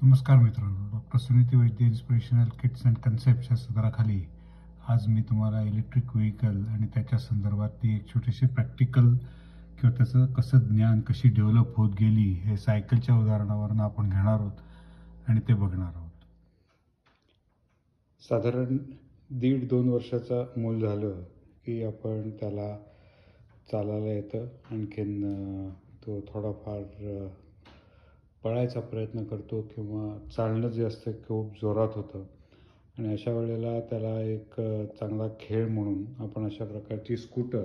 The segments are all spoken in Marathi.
नमस्कार मित्रांनो, doctor Suniti Vaidya inspirational kits and कन्सेप्टच्या सदराखाली आज मी तुम्हाला इलेक्ट्रिक व्हेकल आणि त्याच्या संदर्भातली एक छोटीशी प्रॅक्टिकल किंवा त्याचं कसं ज्ञान कशी डेव्हलप होत गेली हे सायकलच्या उदाहरणावरून आपण घेणार आहोत आणि ते बघणार आहोत. साधारण 1.5-2 वर्षाचा मूल झालं की आपण त्याला चालायला येतं, आणखीन तो थोडाफार पळायचा प्रयत्न करतो किंवा चालणं जे असतं खूप जोरात होतं आणि अशा वेळेला त्याला एक चांगला खेळ म्हणून आपण अशा प्रकारची स्कूटर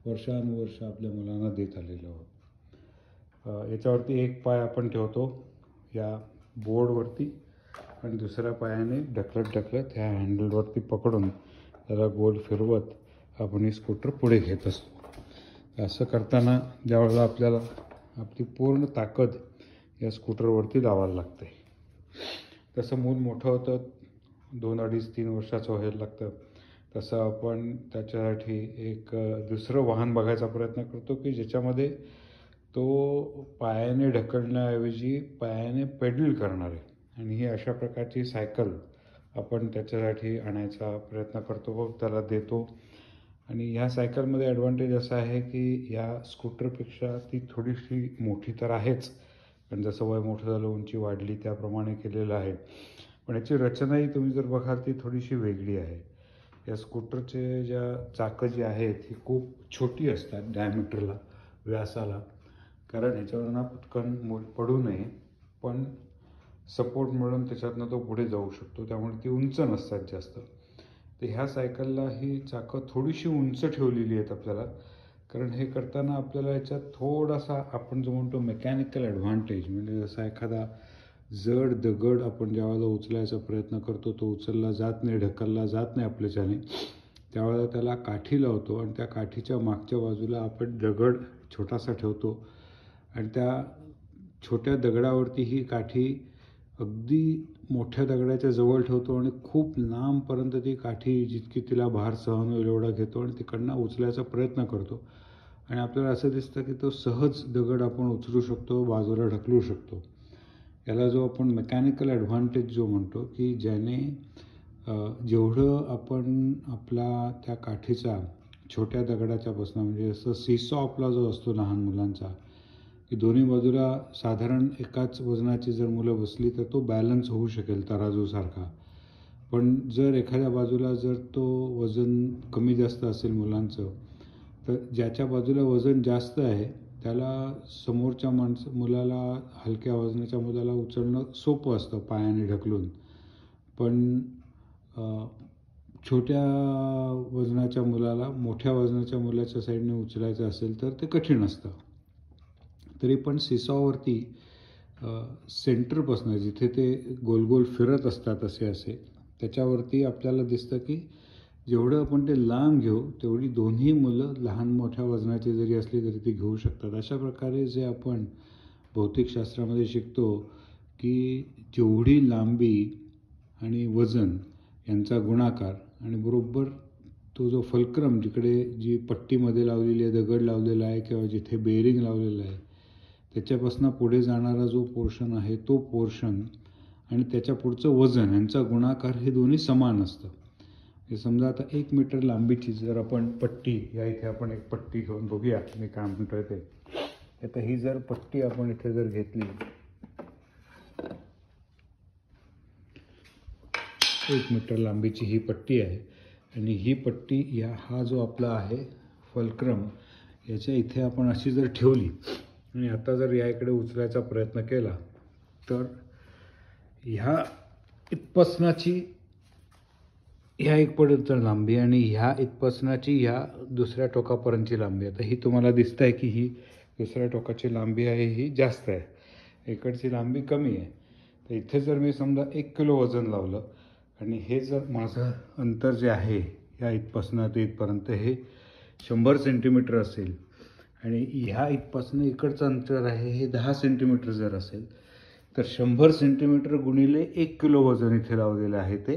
वर्षानुवर्ष आपल्या मुलांना देत आलेलो आहोत. याच्यावरती एक पाय आपण ठेवतो या बोर्डवरती आणि दुसऱ्या पायाने ढकलत ह्या हँडलवरती पकडून त्याला गोल फिरवत आपण ही स्कूटर पुढे घेत असतो. असं करताना ज्यावेळेला आपल्याला आपली पूर्ण ताकद या स्कूटरवरती लावायला लागते. तसं मूल मोठं होतं, 2, 2.5, 3 वर्षाचं व्हायला लागतं. तसं आपण त्याच्यासाठी एक दुसरं वाहन बघायचा प्रयत्न करतो की ज्याच्यामध्ये तो पायाने ढकलण्याऐवजी पायाने पेडल करणार आहे, आणि ही अशा प्रकारची सायकल आपण त्याच्यासाठी आणायचा प्रयत्न करतो, त्याला देतो. आणि ह्या सायकलमध्ये ॲडव्हान्टेज असा आहे की या स्कूटरपेक्षा ती थोडीशी मोठी तर आहेच, पण जसं वय मोठं झालं, उंची वाढली, त्याप्रमाणे केलेलं आहे. पण याची रचनाही तुम्ही जर बघाल ती थोडीशी वेगळी आहे. या स्कूटरचे ज्या चाकं जी आहेत ही खूप छोटी असतात डायमीटरला, व्यासाला, कारण ह्याच्यावरनं पटकन मूल पडू नये, पण सपोर्ट मिळून त्याच्यातनं तो पुढे जाऊ शकतो, त्यामुळे ती उंच नसतात जास्त. तर ह्या सायकलला ही चाकं थोडीशी उंच ठेवलेली आहेत आपल्याला, कारण हे करताना आपल्याला याच्यात थोडासा आपण जो म्हणतो मेकॅनिकल ॲडव्हान्टेज, म्हणजे जसा एखादा जड दगड आपण ज्यावेळेला उचलायचा प्रयत्न करतो, तो उचलला जात नाही, ढकलला जात नाही आपल्याच्याने, त्यावेळेला त्याला काठी लावतो आणि त्या काठीच्या मागच्या बाजूला आपण दगड छोटासा ठेवतो आणि त्या छोट्या दगडावरती ही काठी अगदी मोठ्या दगडाच्या जवळ ठेवतो आणि खूप लांबपर्यंत ती काठी जितकी तिला भार सहन होईल एवढा घेतो आणि तिकडनं उचलायचा प्रयत्न करतो. आणि आपल्याला असं दिसतं की तो सहज दगड आपण उचलू शकतो, बाजूला ढकलू शकतो. याला जो आपण मेकॅनिकल ॲडव्हान्टेज जो म्हणतो की ज्याने जेवढं आपण आपला त्या काठीचा छोट्या दगडाच्यापासून, म्हणजे जसं सीसॉ आपला जो असतो लहान मुलांचा, की दोन्ही बाजूला साधारण एकाच वजनाची जर मुलं बसली तर तो बॅलन्स होऊ शकेल तराजूसारखा. पण जर एखाद्या बाजूला जर तो वजन कमी जास्त असेल मुलांचं, तर ज्याच्या बाजूला वजन जास्त आहे त्याला समोरच्या मुलाला, हलक्या वजनाच्या मुलाला उचलणं सोपं असतं पायाने ढकलून, पण छोट्या वजनाच्या मुलाला मोठ्या वजनाच्या मुलाच्या साईडने उचलायचं असेल तर ते कठीण असतं. तरी पण सीसॉवरती सेंटरपासून जिथे ते गोल गोल फिरत असतात असे त्याच्यावरती आपल्याला दिसतं की जेवढं आपण ते लांब घेऊ तेवढी दोन्ही मुलं लहान मोठ्या वजनाची जरी असली तरी ती घेऊ शकतात. अशा प्रकारे जे आपण भौतिकशास्त्रामध्ये शिकतो की जेवढी लांबी आणि वजन यांचा गुणाकार आणि बरोबर तो जो फलक्रम, जिकडे जी पट्टीमध्ये लावलेली आहे, दगड लावलेला आहे किंवा जिथे बेरिंग लावलेलं आहे, त्याच्यापासून पुढे जाणारा जो पोर्शन आहे तो पोर्शन आणि त्याच्या पुढचं वजन यांचा गुणाकार हे दोन्ही समान असतं. हे समजा आता 1 मीटर लांबीची जर आपण पट्टी, या इथे आपण एक पट्टी घेऊन बघूया मी काय म्हणतोय ते. आता ही जर पट्टी आपण इथे जर घेतली, 1 मीटर लांबीची ही पट्टी आहे आणि ही पट्टी हा जो आपला आहे फलक्रम, याच्या इथे आपण अशी जर ठेवली आणि आता जर या इकडे उचलायचा प्रयत्न केला तर ह्या इथपासनाची ह्या एकपर्यंत लांबी आणि ह्या इथपासनाची ह्या दुसऱ्या टोकापर्यंतची लांबी, आता ही तुम्हाला दिसत आहे की ही दुसऱ्या टोकाची लांबी आहे ही जास्त आहे, इकडची लांबी कमी आहे. तर इथे जर मी समजा 1 किलो वजन लावलं आणि हे जर माझं अंतर जे आहे या इथपासनं ते इथपर्यंत हे 100 सेंटीमीटर असेल आणि ह्या इथपासनं इकडचं अंतर आहे हे 10 सेंटीमीटर जर असेल, तर 100 सेंटीमीटर गुणिले 1 किलो वजन इथे लावलेलं आहे ते,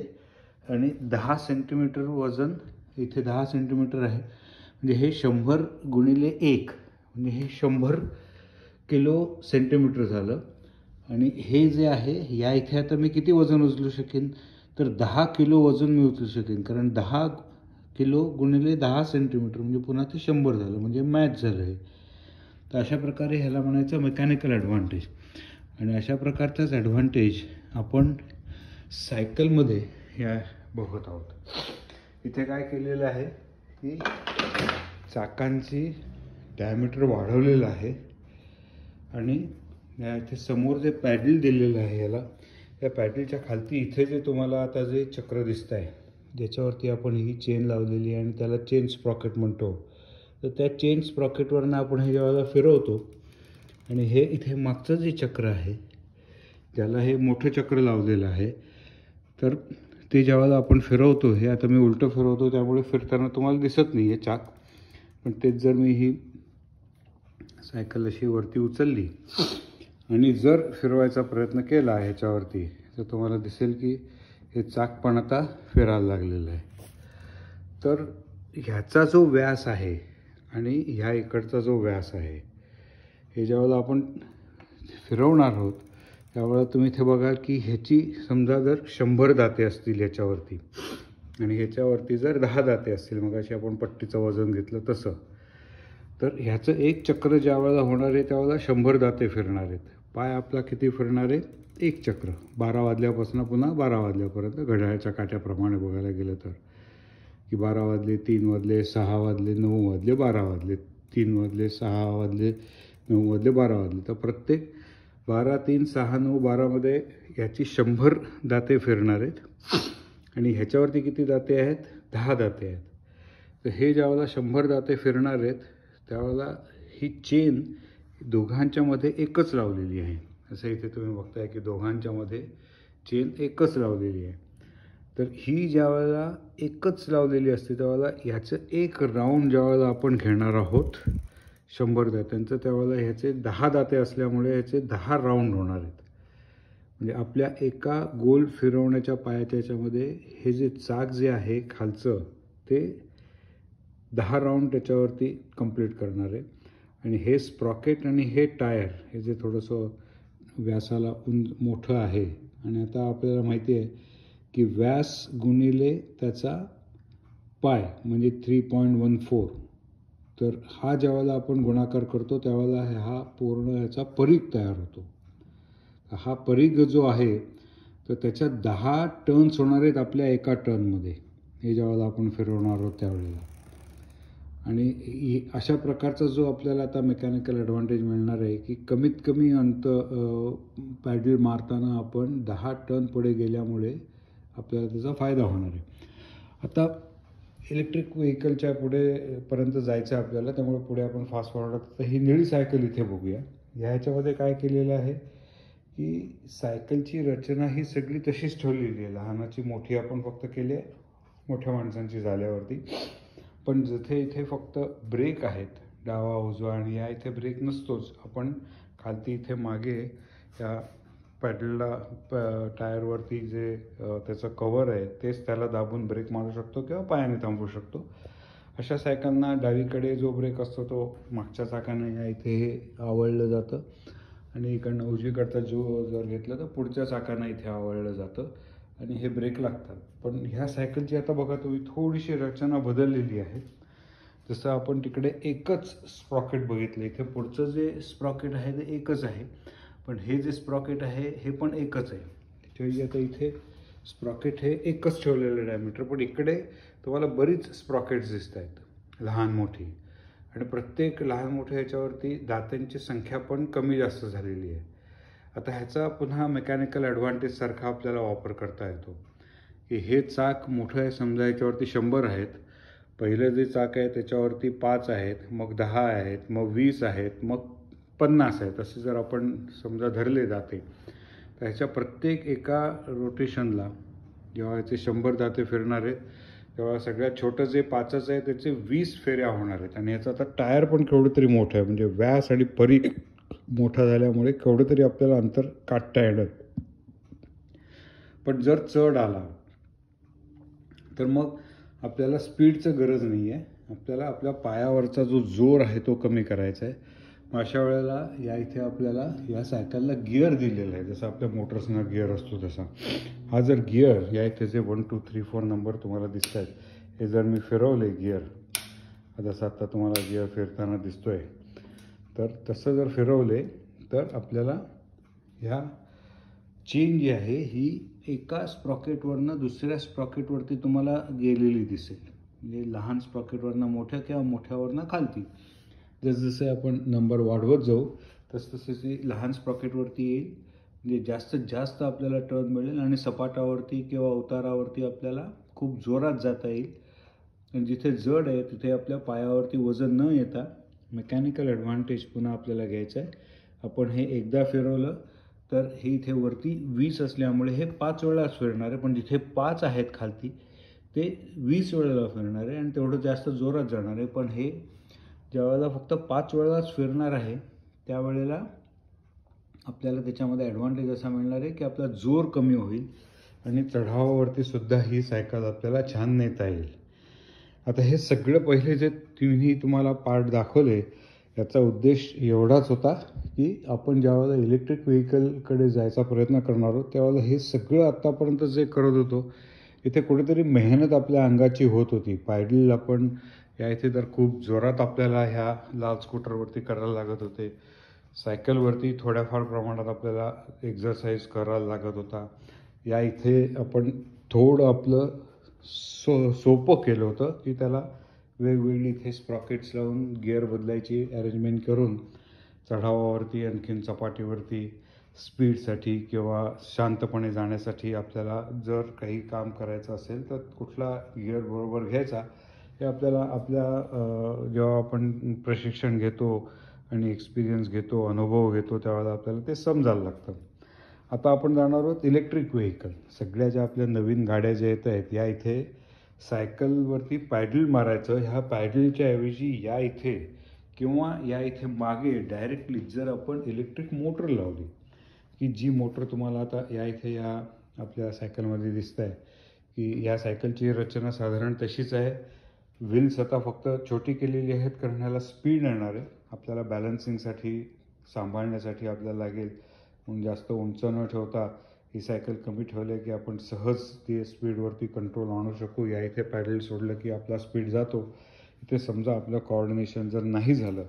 आणि 10 सेंटीमीटर वजन इथे 10 सेंटीमीटर आहे, म्हणजे हे 100 गुणिले 1 म्हणजे हे 100 किलो सेंटीमीटर झालं. आणि हे जे आहे या इथे आता मी किती वजन उचलू शकेन, तर 10 किलो वजन मी उचलू शकेन, कारण 10 किलो गुणिले 10 सेंटीमीटर म्हणजे पुन्हा ते 100 झालं, म्हणजे मॅच झालं हे. तर अशा प्रकारे ह्याला म्हणायचं मेकॅनिकल ॲडव्हान्टेज. आणि अशा प्रकारचाच ॲडव्हान्टेज आपण सायकलमध्ये ह्या बघत आहोत. इथे काय केलेलं आहे की चाकांची डायमीटर वाढवलेलं आहे आणि इथे समोर जे पॅडल दिलेलं आहे याला, या पॅडलच्या खालती इथे जे तुम्हाला आता जे चक्र दिसत आहे ज्याच्यावरती आपण ही चेन लावलेली आहे आणि त्याला चेन स्प्रॉकेट म्हणतो, तर त्या चेन स्प्रॉकेटवरनं आपण हे जेव्हा फिरवतो आणि हे इथे मागचं जे चक्र आहे त्याला हे मोठं चक्र लावलेलं आहे, तर ते ज्यावेळेला आपण फिरवतो, हे आता मी उलटं फिरवतो त्यामुळे फिरताना तुम्हाला दिसत नाही आहे चाक, पण तेच जर मी ही सायकल अशी वरती उचलली आणि जर फिरवायचा प्रयत्न केला ह्याच्यावरती, तर तुम्हाला दिसेल की हे चाक पण आता फिरायला लागलेलं आहे. तर ह्याचा जो व्यास आहे आणि ह्या इकडचा जो व्यास आहे, हे ज्यावेळेला आपण फिरवणार आहोत त्यावेळेला तुम्ही इथे बघाल की ह्याची समजा जर 100 दाते असतील ह्याच्यावरती आणि ह्याच्यावरती जर 10 दाते असतील, मग अशी आपण पट्टीचं वजन घेतलं तसं, तर ह्याचं एक चक्र ज्या वेळेला होणार आहे त्यावेळेला 100 दाते फिरणार आहेत. पाय आपला किती फिरणार आहे, एक चक्र 12 वाजल्यापासून पुन्हा 12 वाजल्यापर्यंत, घड्याळाच्या काट्याप्रमाणे बघायला गेलं तर, की 12 वाजले, 3 वाजले, 6 वाजले, 9 वाजले, 12 वाजले, 3 वाजले, 6 वाजले, 9 वाजले, 12 वाजले. तर प्रत्येक 12, 3, 6, 9, 12मध्ये ह्याची 100 दाते फिरणार आहेत आणि ह्याच्यावरती किती दाते आहेत, 10 दाते आहेत. तर हे ज्यावेळेला 100 दाते फिरणार आहेत त्यावेळेला ही चेन दोघांच्यामध्ये एकच लावलेली आहे. असं इथे तुम्ही बघताय की दोघांच्यामध्ये चेन एकच लावलेली आहे. तर ही ज्यावेळेला एकच लावलेली असते त्यावेळेला ह्याचं एक राऊंड ज्यावेळेला आपण घेणार आहोत 100 दात्यांचं, त्यावेळेला ह्याचे 10 दाते असल्यामुळे ह्याचे 10 राऊंड होणार आहेत. म्हणजे आपल्या एका गोल फिरवण्याच्या पायाच्या ह्याच्यामध्ये हे जे चाक जे आहे खालचं ते 10 राऊंड त्याच्यावरती कंप्लीट करणार आहे. आणि हे स्प्रॉकेट आणि हे टायर हे जे थोडंसं व्यासाला मोठं आहे, आणि आता आपल्याला माहिती आहे की व्यास गुणिले त्याचा पाय म्हणजे 3.14, तर हा ज्यावेळेला आपण गुणाकार करतो त्यावेळेला हा पूर्ण ह्याचा परीघ तयार होतो. हा परीघ जो आहे तर त्याच्यात 10 टर्न्स होणार आहेत आपल्या एका टर्नमध्ये, हे ज्यावेळेला आपण फिरवणार आहोत त्यावेळेला. आणि अशा प्रकारचा जो आपल्याला आता मेकॅनिकल ॲडव्हान्टेज मिळणार आहे की कमीत कमी पॅडल मारताना आपण 10 टर्न पुढे गेल्यामुळे आपल्याला त्याचा फायदा होणार आहे. आता इलेक्ट्रिक व्हेकलच्या पर्यंत जायचं आहे आपल्याला, त्यामुळे पुढे आपण फास्ट फॉरवर्ड. तर ही निळी सायकल इथे बघूया. ह्याच्यामध्ये काय केलेलं आहे की सायकलची रचना ही सगळी तशीच ठेवलेली आहे. लहानाची मोठी आपण फक्त केली आहे मोठ्या माणसांची झाल्यावरती, पण जिथे इथे फक्त ब्रेक आहेत डावा उजवा आणि या इथे ब्रेक नसतोच. आपण खालती इथे मागे त्या पॅडलला टायरवरती जे त्याचं कवर आहे तेच त्याला दाबून ब्रेक मारू शकतो किंवा पायाने थांबवू शकतो. अशा सायकलना डावीकडे जो ब्रेक असतो तो मागच्या चाकाने या इथे हे आवळलं जातं आणि इकडनं उजवीकडचा जो जर घेतलं तर पुढच्या चाकांना इथे आवळलं जातं आणि हे ब्रेक लागतात. पण ह्या सायकलची आता बघा तुम्ही थोडीशी रचना बदललेली आहे. जसं आपण तिकडे एकच स्प्रॉकेट बघितलं, इथे पुढचं जे स्प्रॉकेट आहे ते एकच आहे, पण हे जे स्प्रॉकेट आहे हे पण एकच आहे. त्याची आता इथे स्प्रॉकेट हे एकच ठेवलेलं डायमीटर, पण इकडे तुम्हाला बरीच स्प्रॉकेट्स दिसत आहेत लहान मोठी, आणि प्रत्येक लहान मोठ्या ह्याच्यावरती दात्यांची संख्या पण कमी जास्त झालेली आहे. आता ह्याचा पुन्हा मेकॅनिकल ॲडव्हान्टेज सारखा आपल्याला वापर करता येतो की हे चाक मोठं आहे, समजा याच्यावरती 100 आहेत, पहिलं जे चाक आहे त्याच्यावरती 5 आहेत, मग 10 आहेत, मग 20 आहेत, मग 50 आहेत, असे जर आपण समजा धरले जाते, तर ह्याच्या प्रत्येक एका रोटेशनला जेव्हा याचे 100 दाते फिरणार आहेत तेव्हा सगळ्यात छोटं जे 5च आहे त्याचे 20 फेऱ्या होणार आहेत. आणि याचं आता टायर पण केवढं तरी मोठं आहे, म्हणजे व्यास आणि परीघ मोठा झाल्यामुळे केवढं तरी आपल्याला अंतर काढता येणार. पण जर चढ आला तर मग आपल्याला स्पीडचं गरज नाही आहे, आपल्याला आपल्या पायावरचा जो जोर आहे तो कमी करायचा आहे. अशा वेळेला या इथे आपल्याला या सायकलला गिअर दिलेला आहे, जसं आपल्या मोटर्सना गिअर असतो तसा. हा जर गिअर या इथे जे 1 2 3 4 नंबर तुम्हाला दिसत आहेत, हे जर मी फिरवले गिअर, जसं आता तुम्हाला गिअर फिरताना दिसतोय, तर तसं जर फिरवले तर आपल्याला ह्या चेन जी आहे ही एका स्प्रॉकेटवरनं दुसऱ्या स्प्रॉकेटवरती तुम्हाला गेलेली दिसेल. म्हणजे लहान स्प्रॉकेटवरनं मोठ्या किंवा मोठ्यावरनं खालती. जसजसे आपण नंबर वाढवत जाऊ तसतसे ती लहान स्प्रॉकेटवरती येईल. म्हणजे जास्तीत जास्त आपल्याला टर्न मिळेल आणि सपाटावरती किंवा उतारावरती आपल्याला खूप जोरात जाता येईल. आणि जिथे जड आहे तिथे आपल्या पायावरती वजन न येता मेकॅनिकल ॲडव्हान्टेज पुन्हा आपल्याला घ्यायचं आहे. आपण हे एकदा फिरवलं तर हे इथे वरती 20 असल्यामुळे हे 5 वेळाच फिरणार आहे, पण जिथे 5 आहेत खालती ते 20 वेळेला फिरणार आहे आणि तेवढं जास्त जोरात जाणार आहे. पण हे ज्यावेळेला फक्त 5 वेळाच फिरणार आहे त्यावेळेला आपल्याला त्याच्यामध्ये ॲडव्हान्टेज असा मिळणार आहे की आपला जोर कमी होईल आणि चढावावरती सुद्धा ही सायकल आपल्याला छान नेता येईल. आता हे सगळं पहिले जे तिन्ही तुम्हाला पार्ट दाखवले याचा उद्देश एवढाच होता की आपण ज्यावेळेला इलेक्ट्रिक व्हेकलकडे जायचा प्रयत्न करणार आहोत त्यावेळेला हे सगळं आत्तापर्यंत जे करत होतो इथे कुठेतरी मेहनत आपल्या अंगाची होत होती. पायडल आपण या इथे तर खूप जोरात आपल्याला ह्या लाल स्कूटरवरती करायला लागत होते. सायकलवरती थोड्याफार प्रमाणात आपल्याला एक्झरसाइज करायला लागत होता. या इथे आपण थोडं आपलं सोपं केलं होतं की त्याला वेगवेगळी इथे स्प्रॉकेट्स लावून गिअर बदलायची अरेंजमेंट करून चढावावरती आणखीन सपाटीवरती स्पीडसाठी किंवा शांतपणे जाण्यासाठी आपल्याला जर काही काम करायचं असेल तर कुठला गिअर बरोबर घ्यायचा हे आपल्याला जेव्हा आपण प्रशिक्षण घेतो आणि एक्सपिरियन्स घेतो, अनुभव घेतो त्यावेळेला आपल्याला ते समजायला लागतं. आता आपण जाणार आहोत इलेक्ट्रिक व्हेकल. सगळ्या ज्या आपल्या नवीन गाड्या ज्या येत आहेत या इथे सायकलवरती पॅडल मारायचं, ह्या पॅडलच्या ऐवजी या इथे किंवा या इथे मागे डायरेक्टली जर आपण इलेक्ट्रिक मोटर लावली की जी मोटर तुम्हाला आता या इथे या आपल्या सायकलमध्ये दिसत आहे की या सायकलची रचना साधारण तशीच आहे. व्हील्स आता फक्त छोटी केलेली आहेत कारण ह्याला स्पीड येणार आहे. आपल्याला बॅलन्सिंगसाठी सांभाळण्यासाठी आपल्याला लागेल म्हणून जास्त उंच न ठेवता ही सायकल कमी ठेवली की आपण सहज ती स्पीडवरती कंट्रोल आणू शकू. या इथे पॅडल सोडलं की आपला स्पीड जातो. इथे समजा आपलं कॉर्डिनेशन जर नाही झालं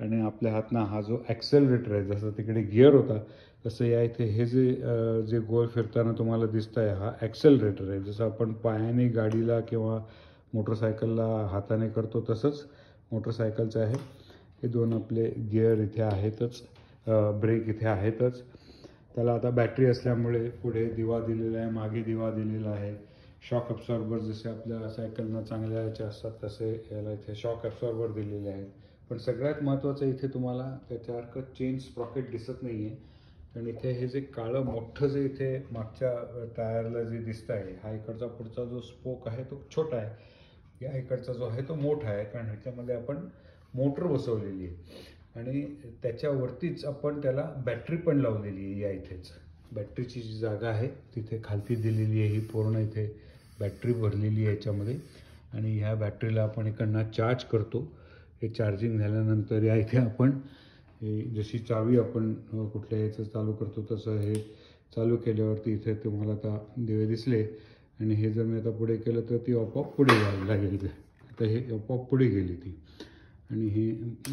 आणि आपल्या हातनं हा जो ॲक्सेलरेटर आहे, जसं तिकडे गिअर होता तसं या इथे हे जे गोल फिरताना तुम्हाला दिसत आहे हा ॲक्सेलरेटर आहे. जसं आपण पायाने गाडीला किंवा मोटरसायकलला हाताने करतो तसंच मोटरसायकलचं आहे. हे दोन आपले गिअर इथे आहेतच, ब्रेक इथे आहेतच. त्याला आता बॅटरी असल्यामुळे पुढे दिवा दिलेला आहे, मागे दिवा दिलेला आहे. शॉक ॲब्सॉर्बर जसे आपल्या सायकलना चांगल्या याचे असतात तसे याला इथे शॉक ॲब्सॉर्बर दिलेले आहेत. पण सगळ्यात महत्त्वाचं इथे तुम्हाला त्याच्यासारखं चेन स्प्रॉकेट दिसत नाही आहे. कारण इथे हे जे काळं मोठं जे इथे मागच्या टायरला जे दिसतं आहे, हा इकडचा पुढचा जो स्पोक आहे तो छोटा आहे, या इकडचा जो आहे तो मोठा आहे. कारण ह्याच्यामध्ये आपण मोटर बसवलेली आहे आणि त्याच्यावरतीच आपण त्याला बॅटरी पण लावलेली आहे. या इथेच बॅटरीची जी जागा आहे तिथे खालती दिलेली आहे. ही पूर्ण इथे बॅटरी भरलेली आहे याच्यामध्ये आणि ह्या बॅटरीला आपण इकडनं चार्ज करतो. हे चार्जिंग झाल्यानंतर या इथे आपण हे जशी चावी आपण कुठल्या याचं चालू करतो तसं हे चालू केल्यावरती इथे तुम्हाला आता दिवे दिसले आणि हे जर मी आता पुढे केलं तर ती आपोआप पुढे यायला लागेल. आता हे आपोआप पुढे गेली ती आणि हे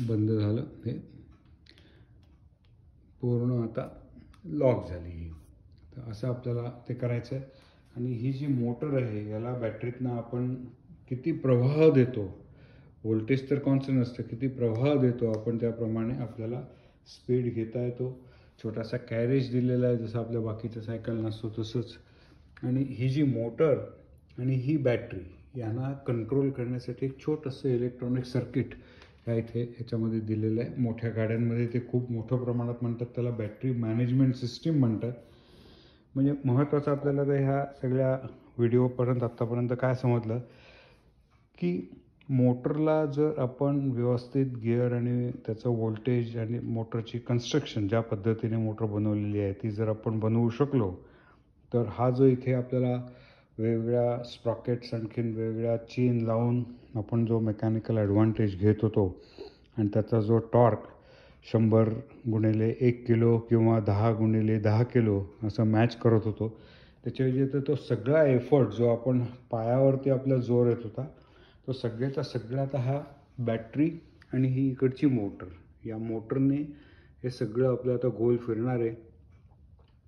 बंद झालं. हे पूर्ण आता लॉक झाली ही. तर असं आपल्याला ते करायचं आहे. आणि ही जी मोटर आहे याला बॅटरीतनं आपण किती प्रवाह देतो, व्होल्टेज तर कॉन्स्टंट असतं, किती प्रवाह देतो आपण त्याप्रमाणे आपल्याला स्पीड घेता येतो. छोटासा कॅरेज दिलेला आहे जसं आपल्या बाकीच्या सायकल नसतो तसंच. आणि ही जी मोटर आणि ही बॅटरी यांना कंट्रोल करण्यासाठी एक छोटंसं इलेक्ट्रॉनिक सर्किट या इथे याच्यामध्ये दिलेलं आहे. मोठ्या गाड्यांमध्ये ते खूप मोठ्या प्रमाणात म्हणतात, त्याला बॅटरी मॅनेजमेंट सिस्टीम म्हणतात. म्हणजे महत्त्वाचं आपल्याला तर ह्या सगळ्या व्हिडिओपर्यंत आत्तापर्यंत काय समजलं की मोटरला जर आपण व्यवस्थित गिअर आणि त्याचं व्होल्टेज आणि मोटरची कन्स्ट्रक्शन ज्या पद्धतीने मोटर बनवलेली आहे ती जर आपण बनवू शकलो तर हा जो इथे आपल्याला वेगवेगळ्या स्प्रॉकेट्स आणखीन वेगवेगळ्या चेन लावून आपण जो मेकॅनिकल ॲडव्हान्टेज घेत होतो आणि त्याचा जो टॉर्क 100 गुणिले 1 किलो किंवा 10 गुणिले 10 किलो असं मॅच करत होतो. त्याच्याऐवजी तर तो सगळा एफर्ट जो आपण पायावरती आपला जोर येत होता, तो सगळ्याचा सगळा आता हा बॅटरी आणि ही इकडची मोटर, या मोटरने हे सगळं आपलं आता गोल फिरणार आहे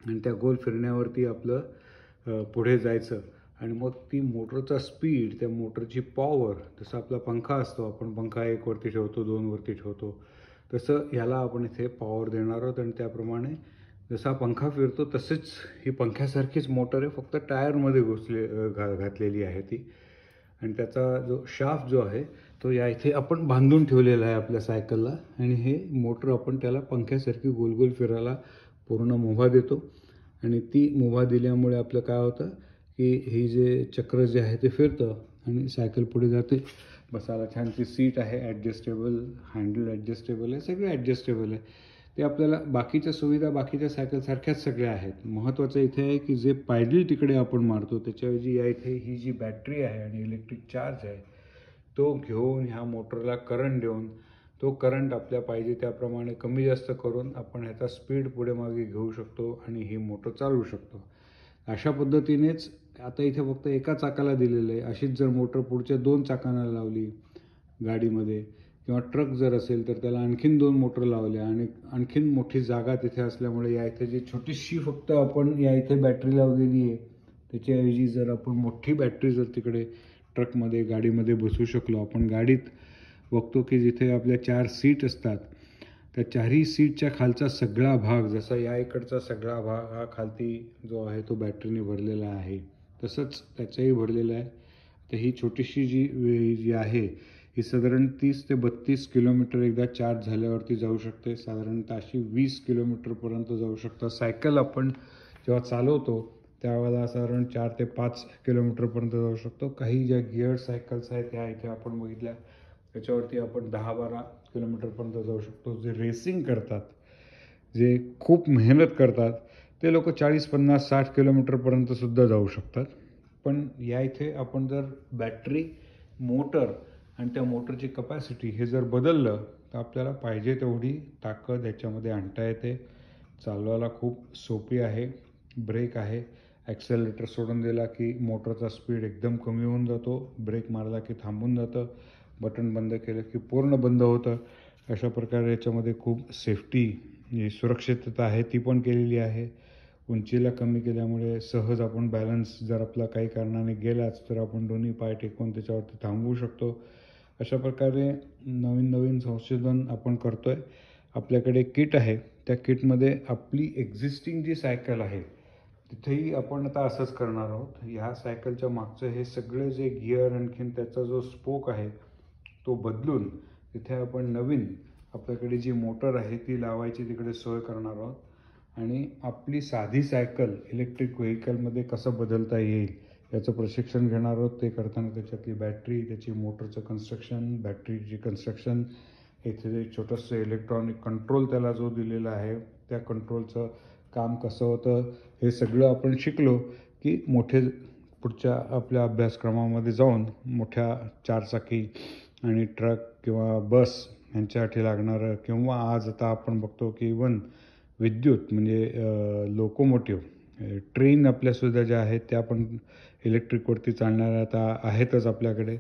आणि त्या गोल फिरण्यावरती आपलं पुढे जायचं. आणि मग ती मोटरचा स्पीड, त्या मोटरची पॉवर, जसं आपला पंखा असतो, आपण पंखा 1 वरती ठेवतो, 2 वरती ठेवतो, तसं ह्याला आपण इथे पॉवर देणार आहोत. आणि त्याप्रमाणे जसा पंखा फिरतो तसेच ही पंख्यासारखीच मोटर आहे, फक्त टायरमध्ये घातलेली आहे ती. आणि त्याचा जो शाफ्ट जो आहे तो या इथे आपण बांधून ठेवलेला आहे आपल्या सायकलला. आणि हे मोटर आपण त्याला पंख्यासारखी गोल गोल फिरायला पूर्ण मुभा देतो. आणि ती मुभा दिल्यामुळे आपलं काय होतं की ही जे चक्र जे आहे ते फिरतं आणि सायकल पुढे जाते. बसायला छानशी सीट आहे, ॲडजस्टेबल, हँडल ॲडजस्टेबल आहे, सगळं ॲडजस्टेबल आहे. ते आपल्याला बाकीच्या सुविधा बाकीच्या सायकलसारख्याच सगळ्या आहेत. महत्त्वाचं इथे आहे की जे पायडल तिकडे आपण मारतो त्याच्याऐवजी या इथे ही जी बॅटरी आहे आणि इलेक्ट्रिक चार्ज आहे तो घेऊन ह्या मोटरला करंट देऊन तो करंट आपल्या पाहिजे त्याप्रमाणे कमी जास्त करून आपण ह्याचा स्पीड पुढे मागे घेऊ शकतो आणि ही मोटर चालवू शकतो. अशा पद्धतीनेच आता इथे फक्त एका चाकाला दिलेलं आहे. अशीच जर मोटर पुढच्या 2 चाकांना लावली गाडीमध्ये किंवा ट्रक जर असेल तर त्याला आणखीन 2 मोटर लावल्या आणि आणखीन मोठी जागा तिथे असल्यामुळे या इथे जी छोटीशी फक्त आपण या इथे बॅटरी लावलेली आहे त्याच्याऐवजी जर आपण मोठी बॅटरी जर तिकडे ट्रकमध्ये गाडीमध्ये बसवू शकलो. आपण गाडीत बघतो की जिथे आपल्या 4 सीट असतात त्या 4ही सीटच्या खालचा सगळा भाग, जसा या इकडचा सगळा भाग हा खालती जो आहे तो बॅटरीने भरलेला आहे, तसंच त्याचाही भरलेला आहे. तर ही छोटीशी जी आहे ही साधारण 30 ते 32 किलोमीटर एकदा चार्ज झाल्यावरती जाऊ शकते. साधारणतः अशी 20 किलोमीटरपर्यंत जाऊ शकतं. सायकल आपण जेव्हा चालवतो त्यावेळेला साधारण 4 ते 5 किलोमीटरपर्यंत जाऊ शकतो. काही ज्या गिअर सायकल्स आहेत त्या इथे आपण बघितल्या त्याच्यावरती आपण 10-12 किलोमीटरपर्यंत जाऊ शकतो. जे रेसिंग करतात, जे खूप मेहनत करतात ते लोक 40, 50, 60 किलोमीटरपर्यंत सुद्धा जाऊ शकतात. पण या इथे आपण जर बॅटरी, मोटर आणि त्या मोटरची कपॅसिटी हे जर बदललं तर आपल्याला पाहिजे तेवढी ताकद याच्यामध्ये आणता येते. चालवायला खूप सोपी आहे. ब्रेक आहे, ॲक्सेलरेटर सोडून दिला की मोटरचा स्पीड एकदम कमी होऊन जातो, ब्रेक मारला की थांबून जातं, बटन बंद केलं की पूर्ण बंद होतं. अशा प्रकारे याच्यामध्ये खूप सेफ्टी, जी सुरक्षितता आहे ती पण केलेली आहे. उंचीला कमी केल्यामुळे सहज आपण बॅलन्स जर आपला काही कारणाने गेलाच तर आपण दोन्ही पाय टेकवून त्याच्यावरती थांबवू शकतो. अशा प्रकारे नवीन नवीन संशोधन आपण करतो आहे. आपल्याकडे किट आहे, त्या किटमध्ये आपली एक्झिस्टिंग जी सायकल आहे तिथेही आपण आता असंच करणार आहोत. ह्या सायकलच्या मागचं हे सगळे जे गिअर आणखीन त्याचा जो स्पोक आहे तो बदलून तिथे आपण नवीन आपल्याकडे जी मोटर आहे ती लावायची तिकडे सोय करणार आहोत. आणि आपली साधी सायकल इलेक्ट्रिक व्हेकलमध्ये कसं बदलता येईल याचं प्रशिक्षण घेणार आहोत. ते करताना त्याच्यातली बॅटरी, त्याची मोटरचं कन्स्ट्रक्शन, बॅटरीची कन्स्ट्रक्शन, इथे जे छोटंसं इलेक्ट्रॉनिक कंट्रोल त्याला जो दिलेला आहे त्या कंट्रोलचं काम कसं होतं हे सगळं आपण शिकलो की मोठे पुढच्या आपल्या अभ्यासक्रमामध्ये जाऊन मोठ्या 4 चाकी आणि ट्रक किंवा बस यांच्यासाठी लागणारं, किंवा आज आता आपण बघतो की इवन विद्युत म्हणजे लोकोमोटिव्ह ट्रेन आपल्यासुद्धा ज्या आहेत त्या पण इलेक्ट्रिकवरती चालणाऱ्या आता आहेतच आपल्याकडे.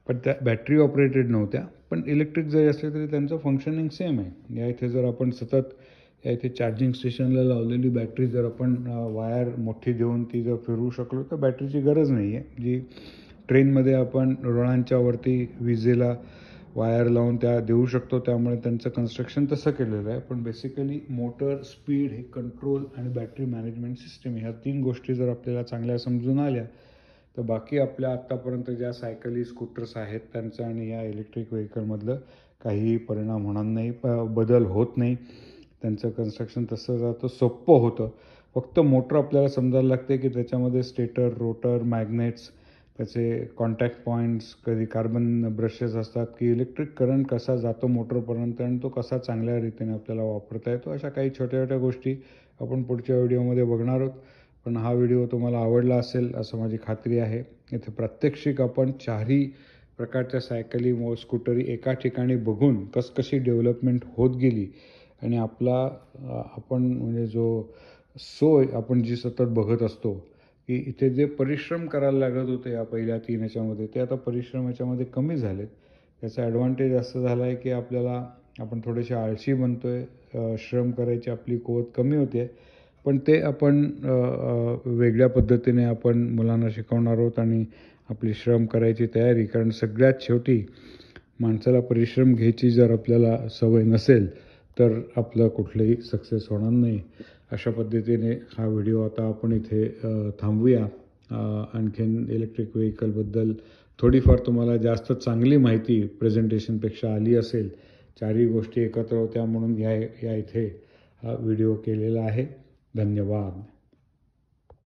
पण त्या बॅटरी ऑपरेटेड नव्हत्या, पण इलेक्ट्रिक जरी असले तरी त्यांचं फंक्शनिंग सेम आहे. या इथे जर आपण सतत या इथे चार्जिंग स्टेशनला लावलेली बॅटरी जर आपण वायर मोठी देऊन ती जर फिरवू शकलो तर बॅटरीची गरज नाही आहे. जी ट्रेनमध्ये आपण रुळांच्या वरती विजेला वायर लावून त्या देऊ शकतो, त्यामुळे त्यांचं कन्स्ट्रक्शन तसं केलेलं आहे. पण बेसिकली मोटर, स्पीड, हे कंट्रोल आणि बॅटरी मॅनेजमेंट सिस्टम ह्या 3 गोष्टी जर आपल्याला चांगल्या समजून आल्या तर बाकी आपल्या आत्तापर्यंत ज्या सायकली, स्कूटर्स आहेत त्यांचं आणि या इलेक्ट्रिक व्हेकलमधलं काहीही परिणाम होणार नाही, बदल होत नाही. त्यांचं कन्स्ट्रक्शन तसं जातं, सोपं होतं. फक्त मोटर आपल्याला समजायला लागते की त्याच्यामध्ये स्टेटर, रोटर, मॅग्नेट्स, त्याचे कॉन्टॅक्ट पॉईंट्स, कधी कार्बन ब्रशेस असतात की इलेक्ट्रिक करंट कसा जातो मोटरपर्यंत आणि तो कसा चांगल्या रीतीने आपल्याला वापरता येतो. अशा काही छोट्या छोट्या गोष्टी आपण पुढच्या व्हिडिओमध्ये बघणार आहोत. पण हा व्हिडिओ तुम्हाला आवडला असेल असं माझी खात्री आहे. इथे प्रात्यक्षिक आपण 4ही प्रकारच्या सायकली व स्कूटरी एका ठिकाणी बघून कशी डेव्हलपमेंट होत गेली आणि आपला आपण म्हणजे जो सोय आपण जी सतत बघत असतो की इथे जे परिश्रम करायला लागत होते या पहिल्या 3 ह्याच्यामध्ये ते आता परिश्रम ह्याच्यामध्ये कमी झालेत. त्याचा ॲडव्हान्टेज असं झाला आहे की आपल्याला आपण थोडेसे आळशी बनतोय, श्रम करायची आपली कुवत कमी होते. पण ते आपण वेगळ्या पद्धतीने आपण मुलांना शिकवणार आहोत आणि आपली श्रम करायची तयारी, कारण सगळ्यात शेवटी माणसाला परिश्रम घ्यायची जर आपल्याला सवय नसेल तर आपलं कुठलंही सक्सेस होणार नाही. अशा पद्धतीने हा व्हिडिओ आता आपण इथे थांबवूया. आणखीन इलेक्ट्रिक व्हेकलबद्दल थोडीफार तुम्हाला जास्त चांगली माहिती प्रेझेंटेशनपेक्षा आली असेल. चारही गोष्टी एकत्र होत्या म्हणून या इथे हा व्हिडिओ केलेला आहे. धन्यवाद.